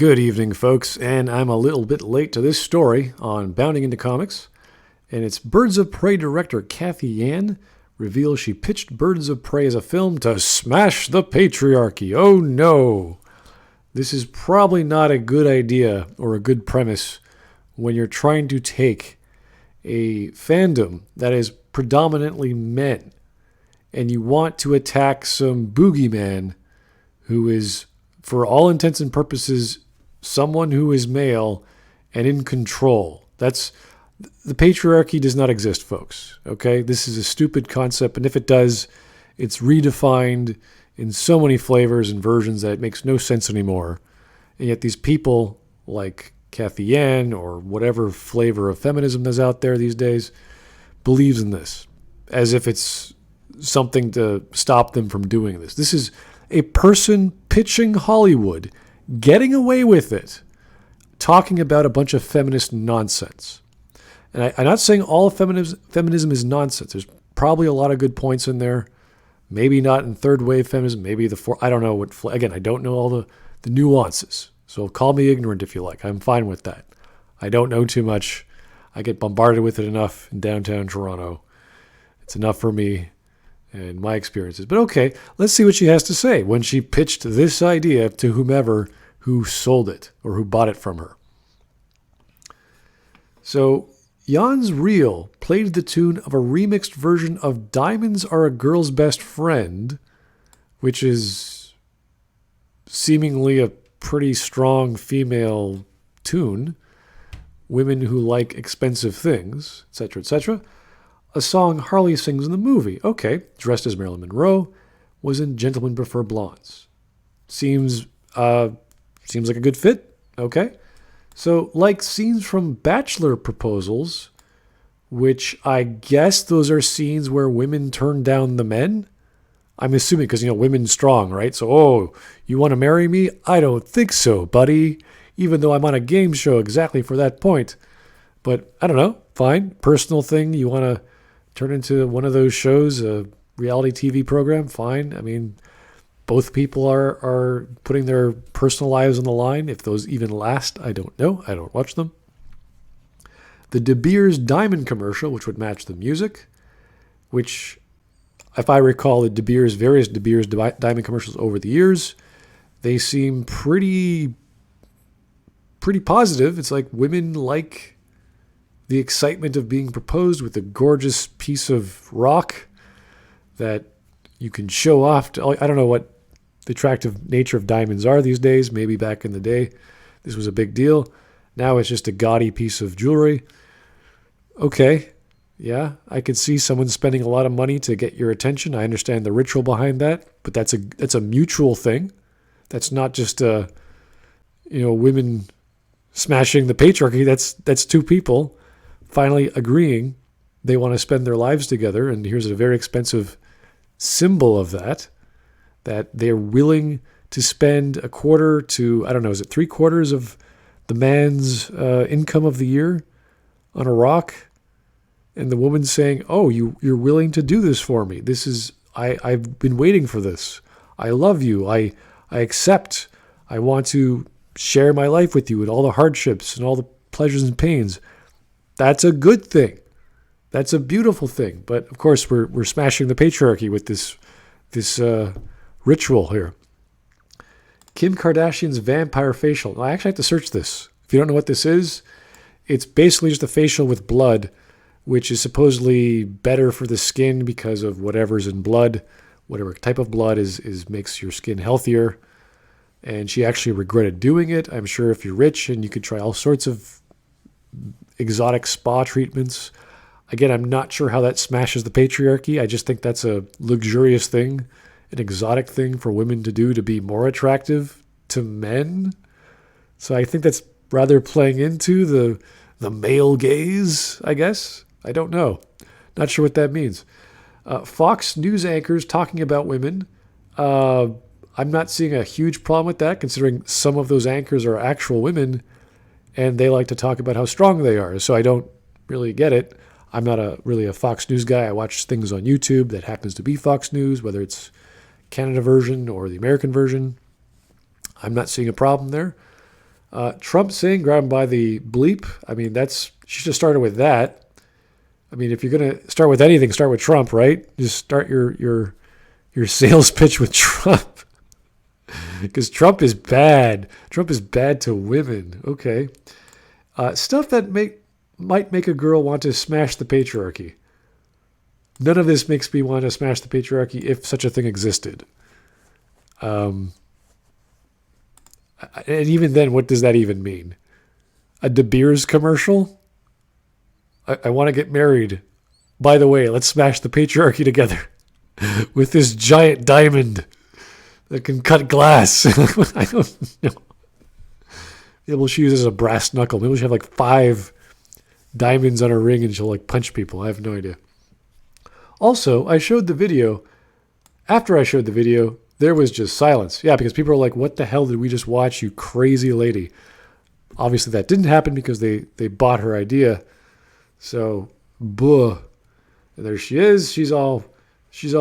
Good evening, folks, and I'm a little bit late to this story on Bounding into Comics, and it's Birds of Prey director Cathy Yan reveals she pitched Birds of Prey as a film to smash the patriarchy. Oh no! This is probably not a good idea or a good premise when you're trying to take a fandom that is predominantly men and you want to attack some boogeyman who is, for all intents and purposes, someone who is male and in control. The patriarchy does not exist, folks. Okay? This is a stupid concept, and if it does, it's redefined in so many flavors and versions that it makes no sense anymore. And yet these people like Cathy Yan or whatever flavor of feminism is out there these days believes in this as if it's something to stop them from doing this. This is a person pitching Hollywood, getting away with it, talking about a bunch of feminist nonsense. And I'm not saying all feminism is nonsense. There's probably a lot of good points in there. Maybe not in third wave feminism, maybe the fourth. I don't know what. Again, I don't know all the nuances. So call me ignorant if you like. I'm fine with that. I don't know too much. I get bombarded with it enough in downtown Toronto. It's enough for me and my experiences. But okay, let's see what she has to say when she pitched this idea to whomever who sold it or who bought it from her. So Jan's reel played the tune of a remixed version of Diamonds Are a Girl's Best Friend, which is seemingly a pretty strong female tune. Women who like expensive things, etc., etc. A song Harley sings in the movie. Okay, dressed as Marilyn Monroe, was in Gentlemen Prefer Blondes. Seems like a good fit. Okay. So, like scenes from Bachelor proposals, which I guess those are scenes where women turn down the men. I'm assuming because, women strong, right? So, you want to marry me? I don't think so, buddy. Even though I'm on a game show exactly for that point. But I don't know. Fine. Personal thing. You want to turn into one of those shows, a reality TV program? Fine. I mean, both people are putting their personal lives on the line. If those even last, I don't know. I don't watch them. The De Beers Diamond commercial, which would match the music, which, if I recall various De Beers Diamond commercials over the years, they seem pretty positive. It's like women like the excitement of being proposed with a gorgeous piece of rock that you can show off to. I don't know what the attractive nature of diamonds are these days. Maybe back in the day, this was a big deal. Now it's just a gaudy piece of jewelry. Okay, yeah, I could see someone spending a lot of money to get your attention. I understand the ritual behind that, but that's a mutual thing. That's not just women smashing the patriarchy. That's two people finally agreeing they want to spend their lives together, and here's a very expensive symbol of that they're willing to spend a quarter to, I don't know, is it 3/4 of the man's income of the year on a rock? And the woman's saying, oh, you're willing to do this for me. This is, I've been waiting for this. I love you. I accept. I want to share my life with you and all the hardships and all the pleasures and pains. That's a good thing. That's a beautiful thing. But of course, we're smashing the patriarchy with this ritual here. Kim Kardashian's vampire facial. Now, I actually have to search this. If you don't know what this is, it's basically just a facial with blood, which is supposedly better for the skin because of whatever's in blood. Whatever type of blood is makes your skin healthier. And she actually regretted doing it. I'm sure if you're rich and you could try all sorts of exotic spa treatments. Again, I'm not sure how that smashes the patriarchy. I just think that's a luxurious thing, an exotic thing for women to do to be more attractive to men. So I think that's rather playing into the male gaze, I guess. I don't know. Not sure what that means. Fox News anchors talking about women. I'm not seeing a huge problem with that, considering some of those anchors are actual women, and they like to talk about how strong they are. So I don't really get it. I'm not really a Fox News guy. I watch things on YouTube that happens to be Fox News, whether it's Canada version or the American version. I'm not seeing a problem there. Trump saying grab him by the bleep. I mean, she just started with that. I mean, if you're going to start with anything, start with Trump, right? Just start your sales pitch with Trump. Because Trump is bad. Trump is bad to women. Okay. Stuff that might make a girl want to smash the patriarchy. None of this makes me want to smash the patriarchy if such a thing existed. And even then, what does that even mean? A De Beers commercial? I want to get married. By the way, let's smash the patriarchy together with this giant diamond that can cut glass. I don't know. Maybe she'll use it as a brass knuckle. Maybe she'll have like 5 diamonds on her ring and she'll like punch people. I have no idea. Also, I showed the video. After I showed the video, there was just silence. Yeah, because people are like, what the hell did we just watch, you crazy lady? Obviously that didn't happen because they bought her idea. So, buh. And there she is. She's all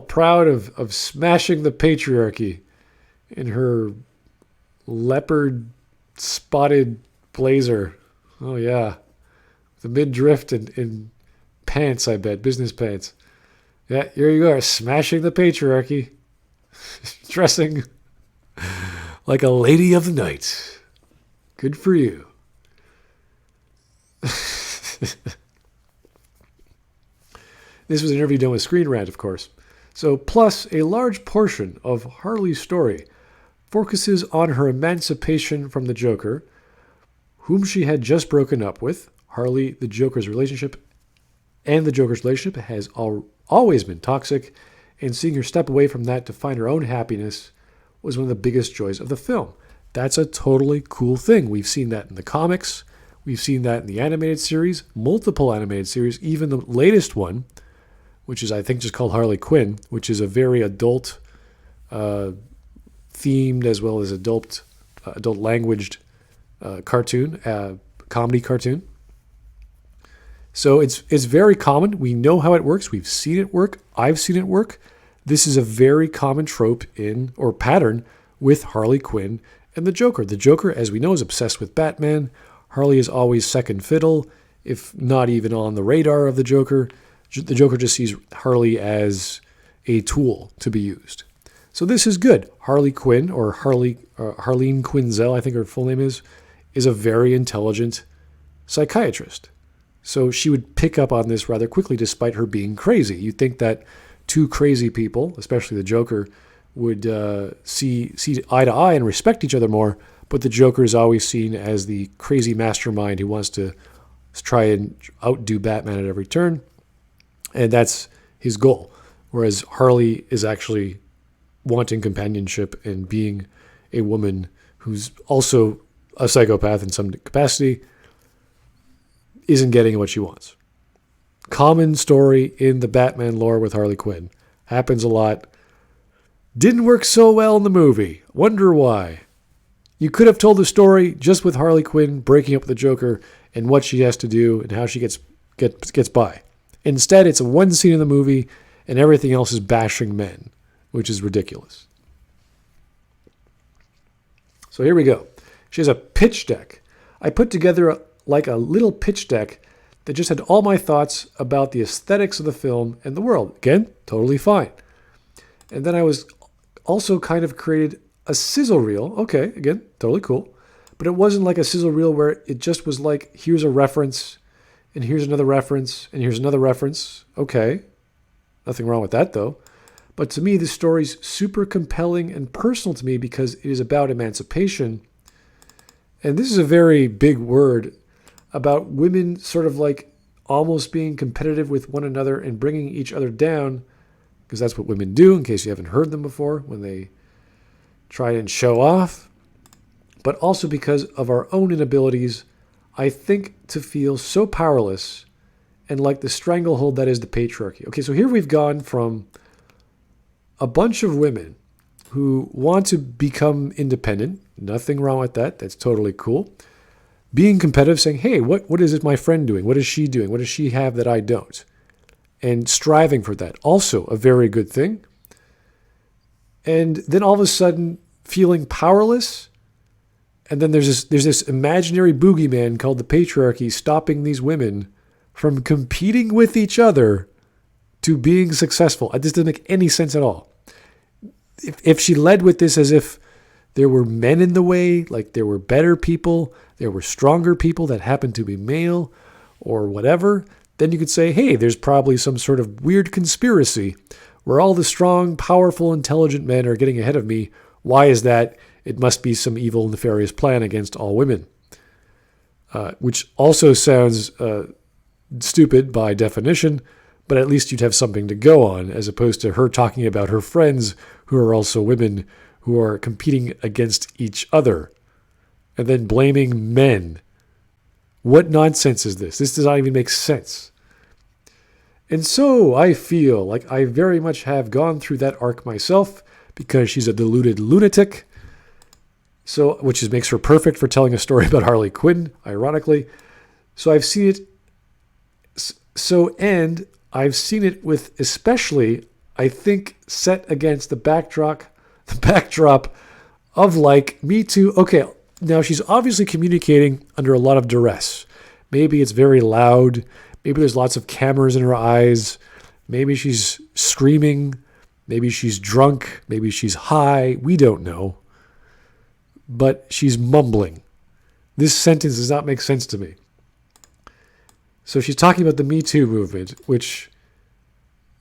proud of smashing the patriarchy in her leopard spotted blazer. Oh yeah. The midriff and pants, I bet. Business pants. Yeah, here you are, smashing the patriarchy. Dressing like a lady of the night. Good for you. This was an interview done with Screen Rant, of course. So, plus, a large portion of Harley's story focuses on her emancipation from the Joker, whom she had just broken up with. Harley, the Joker's relationship, and the Joker's relationship has always been toxic, and seeing her step away from that to find her own happiness was one of the biggest joys of the film. That's a totally cool thing. We've seen that in the comics. We've seen that in the animated series, multiple animated series, even the latest one, which is, I think, just called Harley Quinn, which is a very adult themed as well as adult languaged cartoon, comedy cartoon. So it's very common. We know how it works. We've seen it work. I've seen it work. This is a very common trope or pattern with Harley Quinn and the Joker. The Joker, as we know, is obsessed with Batman. Harley is always second fiddle, if not even on the radar of the Joker. The Joker just sees Harley as a tool to be used. So this is good. Harley Quinn, or Harleen Quinzel, I think her full name is a very intelligent psychiatrist. So she would pick up on this rather quickly despite her being crazy. You'd think that 2 crazy people, especially the Joker, would see eye to eye and respect each other more, but the Joker is always seen as the crazy mastermind who wants to try and outdo Batman at every turn, and that's his goal. Whereas Harley is actually wanting companionship and being a woman who's also a psychopath in some capacity, isn't getting what she wants. Common story in the Batman lore with Harley Quinn. Happens a lot. Didn't work so well in the movie. Wonder why. You could have told the story just with Harley Quinn breaking up with the Joker and what she has to do and how she gets by. Instead, it's one scene in the movie and everything else is bashing men, which is ridiculous. So here we go. She has a pitch deck. I put together a little pitch deck that just had all my thoughts about the aesthetics of the film and the world. Again, totally fine. And then I was also kind of created a sizzle reel. Okay, again, totally cool. But it wasn't like a sizzle reel where it just was like, here's a reference, and here's another reference, and here's another reference. Okay, nothing wrong with that though. But to me, this story's super compelling and personal to me because it is about emancipation. And this is a very big word about women sort of like almost being competitive with one another and bringing each other down, because that's what women do, in case you haven't heard them before, when they try and show off. But also because of our own inabilities, I think, to feel so powerless and like the stranglehold that is the patriarchy. Okay, so here we've gone from a bunch of women who want to become independent. Nothing wrong with that. That's totally cool. Being competitive, saying, hey, what is it my friend doing? What is she doing? What does she have that I don't? And striving for that. Also a very good thing. And then all of a sudden feeling powerless And then there's this imaginary boogeyman called the patriarchy stopping these women from competing with each other to being successful. This doesn't make any sense at all. If she led with this as if there were men in the way, like there were better people, there were stronger people that happened to be male or whatever, then you could say, hey, there's probably some sort of weird conspiracy where all the strong, powerful, intelligent men are getting ahead of me. Why is that? It must be some evil, nefarious plan against all women. Which also sounds stupid by definition, but at least you'd have something to go on, as opposed to her talking about her friends who are also women who are competing against each other and then blaming men. What nonsense is this? This does not even make sense. And so I feel like I very much have gone through that arc myself because she's a deluded lunatic, so which makes her perfect for telling a story about Harley Quinn, ironically. So I've seen it. And I've seen it with, especially, I think, set against the backdrop of like Me Too. Okay, now she's obviously communicating under a lot of duress. Maybe it's very loud. Maybe there's lots of cameras in her eyes. Maybe she's screaming. Maybe she's drunk. Maybe she's high. We don't know. But she's mumbling. This sentence does not make sense to me. So she's talking about the Me Too movement, which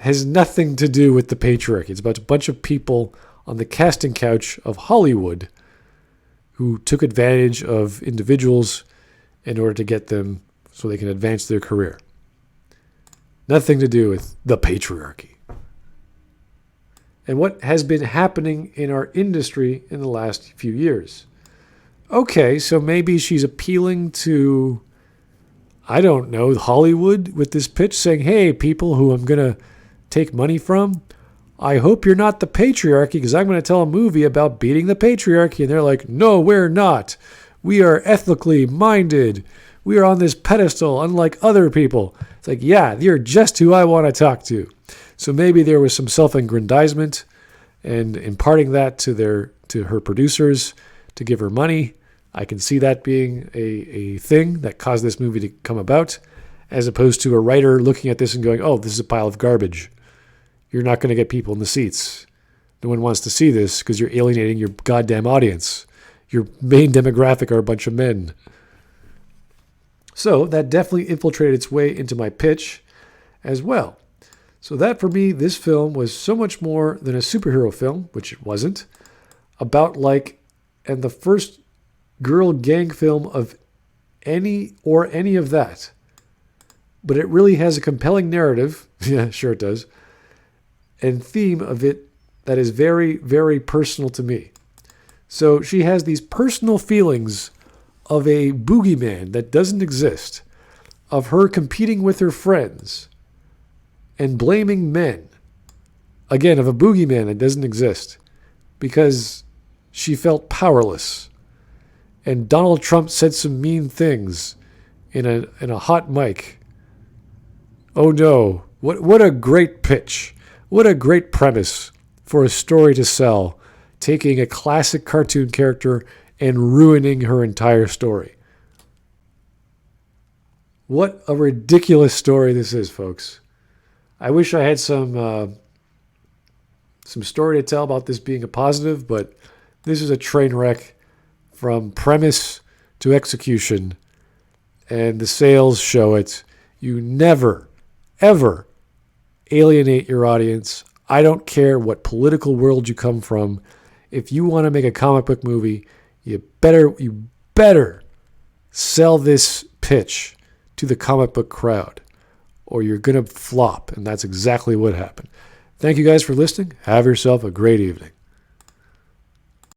has nothing to do with the patriarchy. It's about a bunch of people on the casting couch of Hollywood who took advantage of individuals in order to get them so they can advance their career. Nothing to do with the patriarchy. And what has been happening in our industry in the last few years. Okay, so maybe she's appealing to, I don't know, Hollywood with this pitch saying, hey, people who I'm going to take money from, I hope you're not the patriarchy because I'm going to tell a movie about beating the patriarchy. And they're like, no, we're not. We are ethically minded. We are on this pedestal unlike other people. It's like, yeah, you're just who I want to talk to. So maybe there was some self-aggrandizement and imparting that to her producers to give her money. I can see that being a thing that caused this movie to come about, as opposed to a writer looking at this and going, oh, this is a pile of garbage. You're not going to get people in the seats. No one wants to see this because you're alienating your goddamn audience. Your main demographic are a bunch of men. So that definitely infiltrated its way into my pitch as well. So that, for me, this film was so much more than a superhero film, which it wasn't, about and the first girl gang film of any of that. But it really has a compelling narrative, yeah, sure it does, and theme of it that is very, very personal to me. So she has these personal feelings of a boogeyman that doesn't exist, of her competing with her friends and blaming men. Again, of a boogeyman that doesn't exist because she felt powerless. And Donald Trump said some mean things in a hot mic. Oh no, what a great pitch. What a great premise for a story to sell, taking a classic cartoon character and ruining her entire story. What a ridiculous story this is, folks. I wish I had some story to tell about this being a positive, but this is a train wreck from premise to execution, and the sales show it. You never, ever alienate your audience. I don't care what political world you come from. If you want to make a comic book movie, you better sell this pitch to the comic book crowd, or you're going to flop, and that's exactly what happened. Thank you guys for listening. Have yourself a great evening.